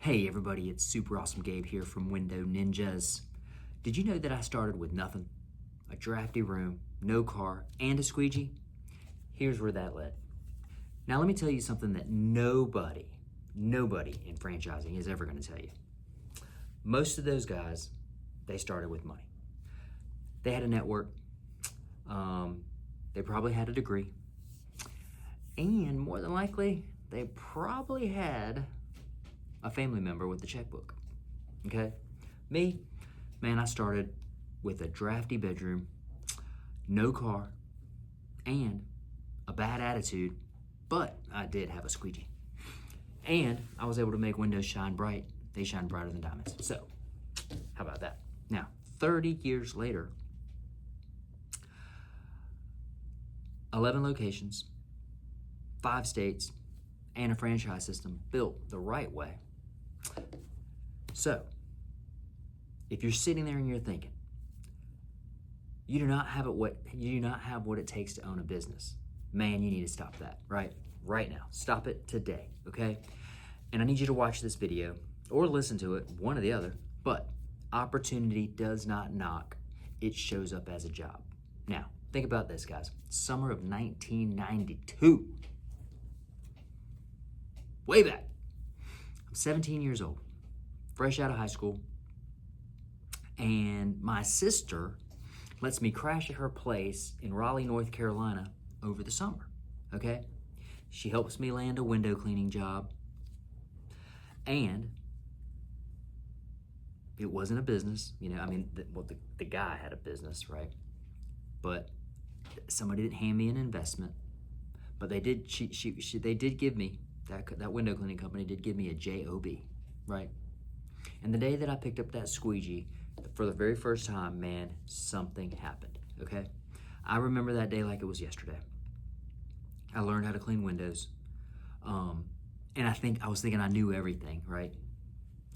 Hey everybody, it's Super Awesome Gabe here from Window Ninjas. Did you know that I started with nothing? A drafty room, no car, and a squeegee? Here's where that led. Now let me tell you something that nobody in franchising is ever going to tell you. Most of those guys, they started with money. They had a network, they probably had a degree, and more than likely, they probably had a family member with the checkbook, okay? Me, man, I started with a drafty bedroom, no car, and a bad attitude, but I did have a squeegee. And I was able to make windows shine bright. They shine brighter than diamonds. So, how about that? Now, 30 years later, 11 locations, 5 states, and a franchise system built the right way. So, if you're sitting there and you're thinking, you do not have what it takes to own a business, man, you need to stop that, right? Right now. Stop it today, okay? And I need you to watch this video or listen to it, one or the other, but opportunity does not knock. It shows up as a job. Now, think about this, guys. Summer of 1992. Way back. I'm 17 years old, fresh out of high school, and my sister lets me crash at her place in Raleigh, North Carolina over the summer, okay? She helps me land a window cleaning job, and it wasn't a business, you know, I mean, the guy had a business, right? But somebody didn't hand me an investment, but they did, they did give me, that window cleaning company did give me a job, right? And the day that I picked up that squeegee for the very first time, man, something happened, okay? I remember that day like it was yesterday. I learned how to clean windows, and I was thinking I knew everything, right?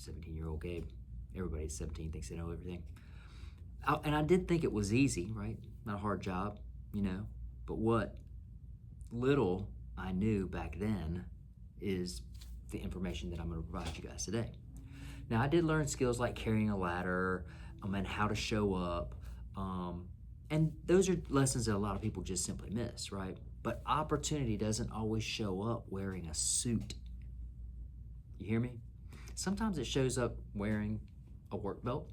17-year-old Gabe. Everybody at 17 thinks they know everything. And I did think it was easy, right? Not a hard job, you know? But what little I knew back then is the information that I'm gonna provide you guys today. Now, I did learn skills like carrying a ladder, and how to show up, and those are lessons that a lot of people just simply miss, right? But opportunity doesn't always show up wearing a suit. You hear me? Sometimes it shows up wearing a work belt,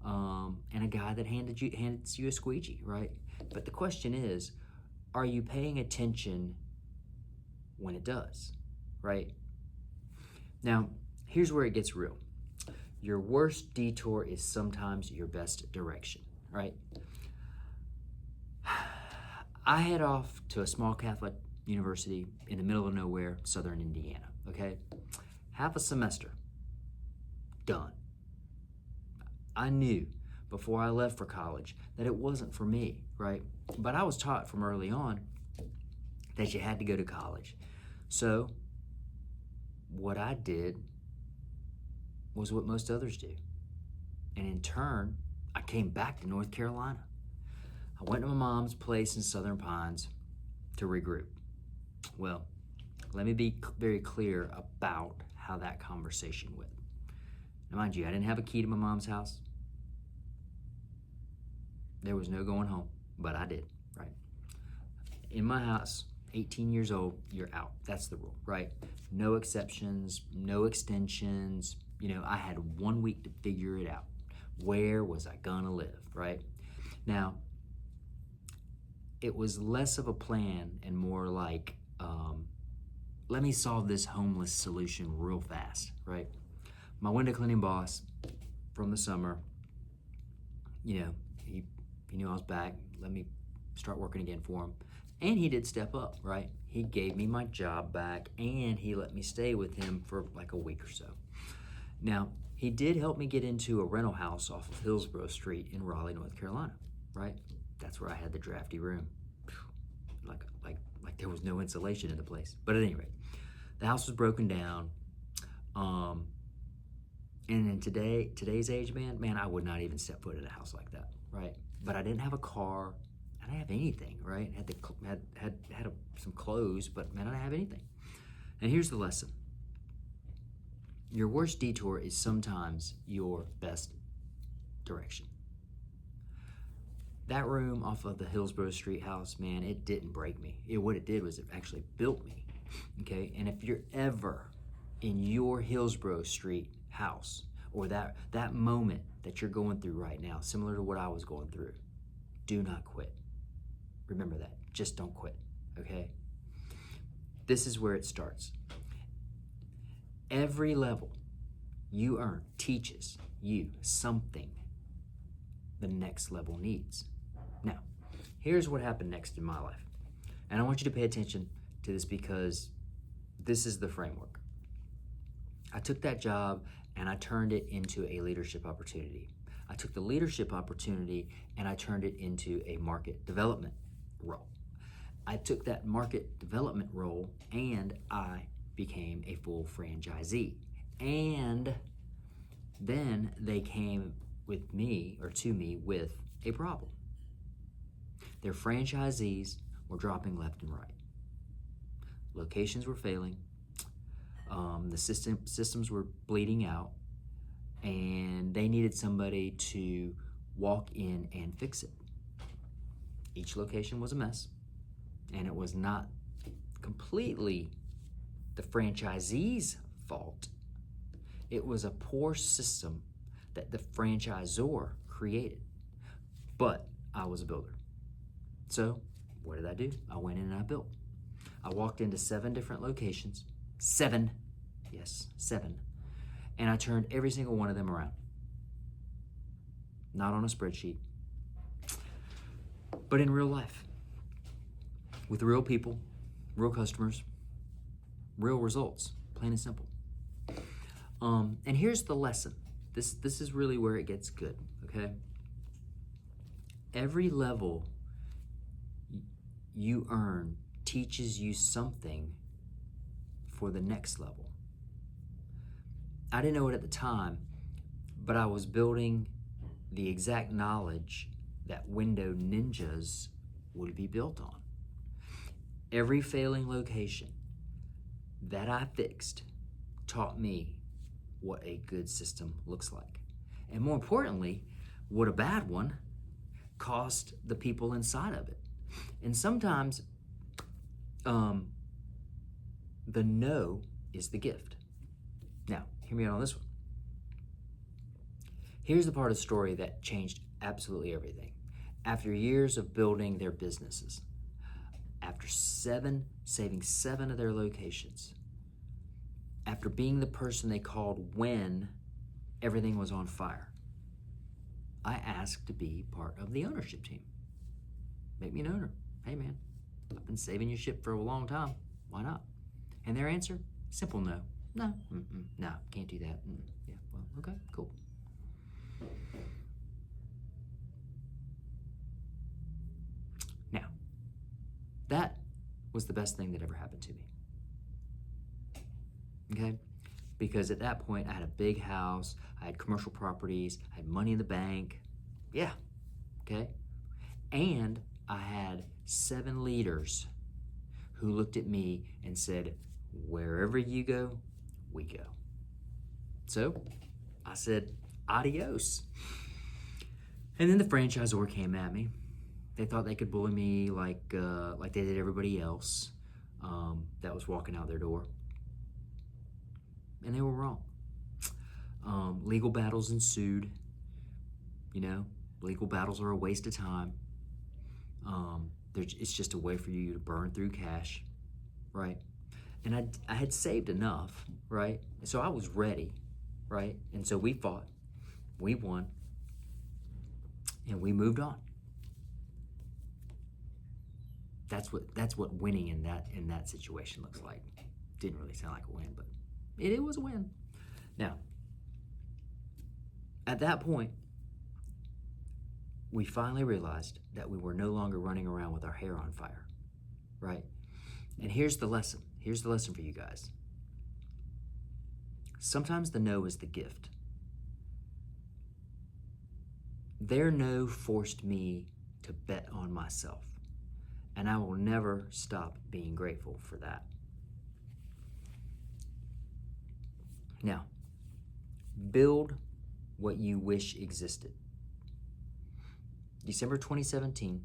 and a guy that hands you a squeegee, right? But the question is, are you paying attention when it does, right? Now, here's where it gets real. Your worst detour is sometimes your best direction, right? I head off to a small Catholic university in the middle of nowhere, southern Indiana, okay? Half a semester, done. I knew before I left for college that it wasn't for me, right? But I was taught from early on that you had to go to college. So what I did was what most others do. And in turn, I came back to North Carolina. I went to my mom's place in Southern Pines to regroup. Well, let me be very clear about how that conversation went. Now, mind you, I didn't have a key to my mom's house. There was no going home, but I did, right? In my house, 18 years old, you're out. That's the rule, right? No exceptions, no extensions. You know, I had 1 week to figure it out. Where was I gonna live, right? Now, it was less of a plan and more like, let me solve this homeless solution real fast, right? My window cleaning boss from the summer, you know, he knew I was back. Let me start working again for him. And he did step up, right? He gave me my job back and he let me stay with him for like a week or so. Now, he did help me get into a rental house off of Hillsborough Street in Raleigh, North Carolina, right? That's where I had the drafty room. Like there was no insulation in the place. But at any rate, the house was broken down. And in today's age, man, I would not even step foot in a house like that, right? But I didn't have a car. I didn't have anything, right? Had some clothes, but man, I didn't have anything. And here's the lesson. Your worst detour is sometimes your best direction. That room off of the Hillsborough Street house, man, it didn't break me. What it did was it actually built me, okay? And if you're ever in your Hillsborough Street house, or that moment that you're going through right now, similar to what I was going through, do not quit. Remember that. Just don't quit, okay? This is where it starts. Every level you earn teaches you something the next level needs. Now, here's what happened next in my life. And I want you to pay attention to this because this is the framework. I took that job and I turned it into a leadership opportunity. I took the leadership opportunity and I turned it into a market development role. I took that market development role and I became a full franchisee. And then they came with me, or to me, with a problem. Their franchisees were dropping left and right. Locations were failing. The systems were bleeding out, and they needed somebody to walk in and fix it. Each location was a mess, and it was not completely the franchisee's fault. It was a poor system that the franchisor created. But I was a builder. So what did I do? I went in and I built. I walked into 7 different locations. 7. Yes, 7. And I turned every single one of them around. Not on a spreadsheet, but in real life. With real people, real customers, real results, plain and simple. And here's the lesson. This is really where it gets good, okay? Every level you earn teaches you something for the next level. I didn't know it at the time, but I was building the exact knowledge that window ninjas would be built on. Every failing location that I fixed taught me what a good system looks like. And more importantly, what a bad one cost the people inside of it. And sometimes the no is the gift. Now, hear me out on this one. Here's the part of the story that changed absolutely everything. After years of building their businesses, after saving 7 of their locations, after being the person they called when everything was on fire, I asked to be part of the ownership team. Make me an owner. Hey man, I've been saving your ship for a long time. Why not? And their answer, simple no. No, no, can't do that. Yeah, well, okay, cool. Now, that was the best thing that ever happened to me. Okay? Because at that point, I had a big house, I had commercial properties, I had money in the bank. Yeah, okay? And I had 7 leaders who looked at me and said, wherever you go, we go. So I said, adios. And then the franchisor came at me. They thought they could bully me like they did everybody else that was walking out their door. And they were wrong. Legal battles ensued. You know, legal battles are a waste of time. It's just a way for you to burn through cash, right? And I had saved enough, right? So I was ready, right? And so we fought, we won, and we moved on. That's what winning in that situation looks like. Didn't really sound like a win, but it was a win. Now, at that point, we finally realized that we were no longer running around with our hair on fire, right? And here's the lesson. Here's the lesson for you guys. Sometimes the no is the gift. Their no forced me to bet on myself, and I will never stop being grateful for that. Now, Build what you wish existed. December 2017,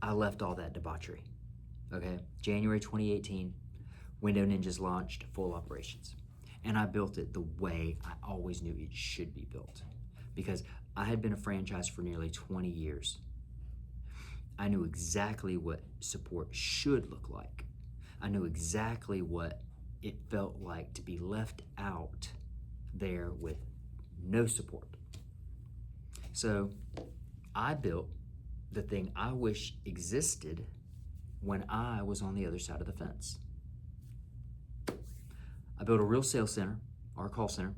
I left all that debauchery. Okay, January 2018, Window Ninjas launched full operations. And I built it the way I always knew it should be built. Because I had been a franchise for nearly 20 years. I knew exactly what support should look like. I knew exactly what it felt like to be left out there with no support. So I built the thing I wish existed when I was on the other side of the fence. I built a real sales center, our call center,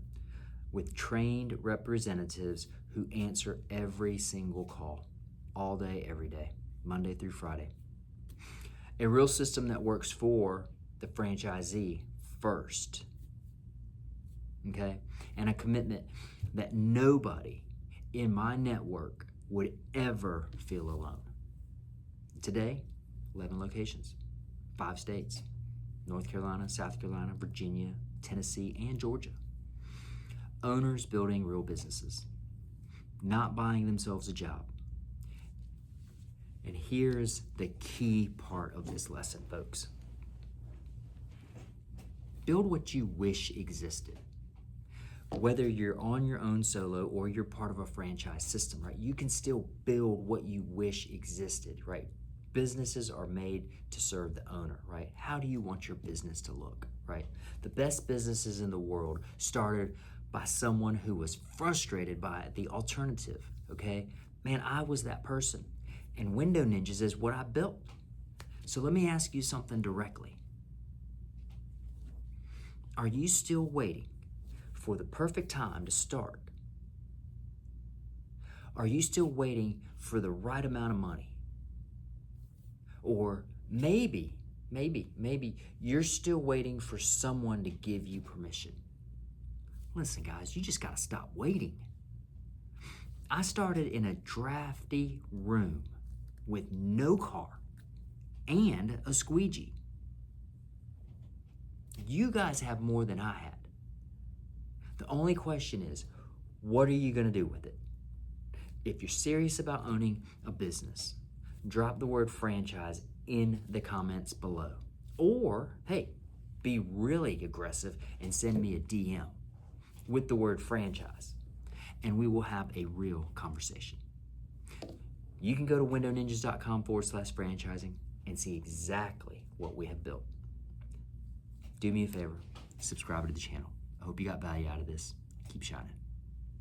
with trained representatives who answer every single call, all day, every day, Monday through Friday. A real system that works for the franchisee first, okay? And a commitment that nobody in my network would ever feel alone. Today, 11 locations, 5 states, North Carolina, South Carolina, Virginia, Tennessee, and Georgia. Owners building real businesses, not buying themselves a job. And here's the key part of this lesson, folks. Build what you wish existed. Whether you're on your own solo or you're part of a franchise system, right? You can still build what you wish existed, right? Businesses are made to serve the owner, right? How do you want your business to look, right? The best businesses in the world started by someone who was frustrated by the alternative, okay? Man, I was that person. And Window Ninjas is what I built. So let me ask you something directly. Are you still waiting for the perfect time to start? Are you still waiting for the right amount of money? Or maybe you're still waiting for someone to give you permission. Listen, guys, you just got to stop waiting. I started in a drafty room with no car and a squeegee. You guys have more than I had. The only question is, what are you going to do with it? If you're serious about owning a business, drop the word franchise in the comments below. Or, hey, be really aggressive and send me a DM with the word franchise, and we will have a real conversation. You can go to windowninjas.com/franchising and see exactly what we have built. Do me a favor, subscribe to the channel. I hope you got value out of this. Keep shining.